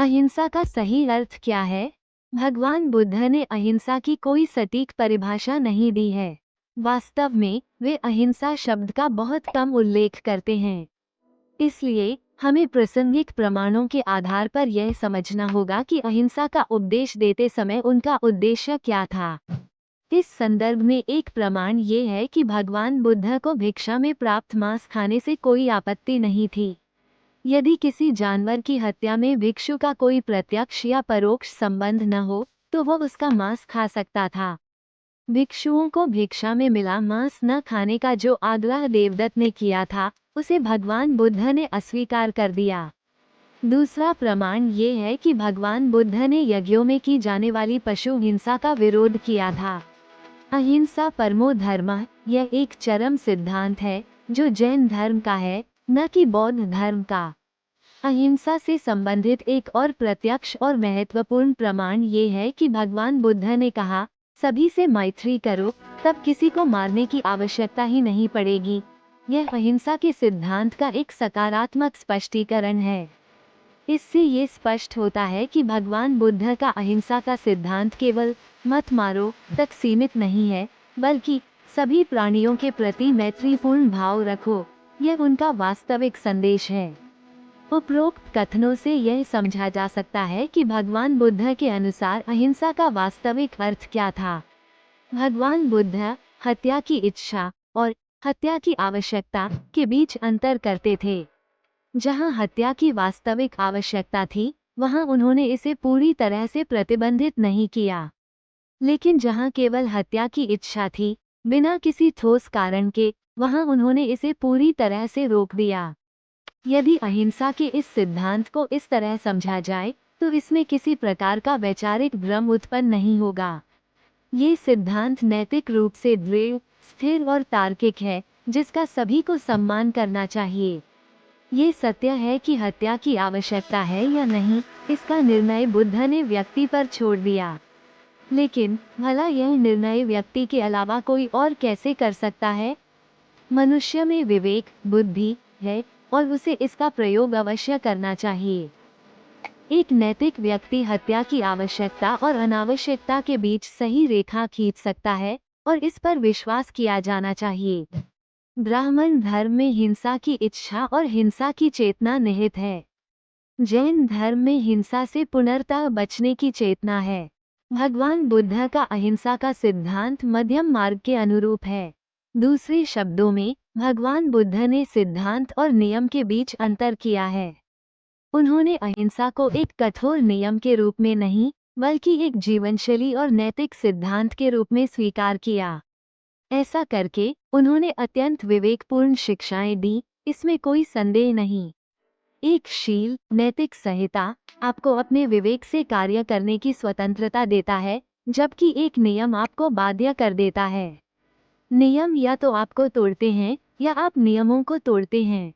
अहिंसा का सही अर्थ क्या है? भगवान बुद्ध ने अहिंसा की कोई सटीक परिभाषा नहीं दी है। वास्तव में वे अहिंसा शब्द का बहुत कम उल्लेख करते हैं। इसलिए हमें प्रासंगिक प्रमाणों के आधार पर यह समझना होगा कि अहिंसा का उपदेश देते समय उनका उद्देश्य क्या था। इस संदर्भ में एक प्रमाण ये है कि भगवान बुद्ध को भिक्षा में प्राप्त मांस खाने से कोई आपत्ति नहीं थी। यदि किसी जानवर की हत्या में भिक्षु का कोई प्रत्यक्ष या परोक्ष संबंध न हो, तो वो उसका मांस खा सकता था। भिक्षुओं को भिक्षा में मिला मांस न खाने का जो आग्रह देवदत्त ने किया था, उसे भगवान बुद्ध ने अस्वीकार कर दिया। दूसरा प्रमाण ये है कि भगवान बुद्ध ने यज्ञों में की जाने वाली पशु हिंसा का विरोध किया था। अहिंसा परमो धर्मः, यह एक चरम सिद्धांत है जो जैन धर्म का है, न कि बौद्ध धर्म का। अहिंसा से संबंधित एक और प्रत्यक्ष और महत्वपूर्ण प्रमाण ये है कि भगवान बुद्ध ने कहा, सभी से मैत्री करो, तब किसी को मारने की आवश्यकता ही नहीं पड़ेगी। यह अहिंसा के सिद्धांत का एक सकारात्मक स्पष्टीकरण है। इससे ये स्पष्ट होता है कि भगवान बुद्ध का अहिंसा का सिद्धांत केवल मत मारो तक सीमित नहीं है, बल्कि सभी प्राणियों के प्रति मैत्रीपूर्ण भाव रखो, यह उनका वास्तविक संदेश है। उपरोक्त कथनों से यह समझा जा सकता है कि भगवान बुद्ध के अनुसार अहिंसा का वास्तविक अर्थ क्या था। भगवान बुद्ध हत्या की इच्छा और हत्या की आवश्यकता के बीच अंतर करते थे। जहां हत्या की वास्तविक आवश्यकता थी, वहां उन्होंने इसे पूरी तरह से प्रतिबंधित नहीं किया। लेकिन जहां केवल हत्या की इच्छा थी, बिना किसी ठोस कारण के, वहां उन्होंने इसे पूरी तरह से रोक दिया। यदि अहिंसा के इस सिद्धांत को इस तरह समझा जाए, तो इसमें किसी प्रकार का वैचारिक भ्रम उत्पन्न नहीं होगा। ये सिद्धांत नैतिक रूप से दृढ़, स्थिर और तार्किक है, जिसका सभी को सम्मान करना चाहिए। ये सत्य है कि हत्या की आवश्यकता है या नहीं, इसका निर्णय बुद्ध ने व्यक्ति पर छोड़ दिया। लेकिन भला यह निर्णय व्यक्ति के अलावा कोई और कैसे कर सकता है? मनुष्य में विवेक, बुद्धि है और उसे इसका प्रयोग अवश्य करना चाहिए। एक नैतिक व्यक्ति हत्या की आवश्यकता और अनावश्यकता के बीच सही रेखा खींच सकता है और इस पर विश्वास किया जाना चाहिए। ब्राह्मण धर्म में हिंसा की इच्छा और हिंसा की चेतना निहित है। जैन धर्म में हिंसा से पूर्णतः बचने की चेतना है। भगवान बुद्ध का अहिंसा का सिद्धांत मध्यम मार्ग के अनुरूप है। दूसरे शब्दों में, भगवान बुद्ध ने सिद्धांत और नियम के बीच अंतर किया है। उन्होंने अहिंसा को एक कठोर नियम के रूप में नहीं, बल्कि एक जीवनशैली और नैतिक सिद्धांत के रूप में स्वीकार किया। ऐसा करके उन्होंने अत्यंत विवेकपूर्ण शिक्षाएं दी, इसमें कोई संदेह नहीं। एक शील, नैतिक संहिता आपको अपने विवेक से कार्य करने की स्वतंत्रता देता है, जबकि एक नियम आपको बाध्य कर देता है। नियम या तो आपको तोड़ते हैं या आप नियमों को तोड़ते हैं।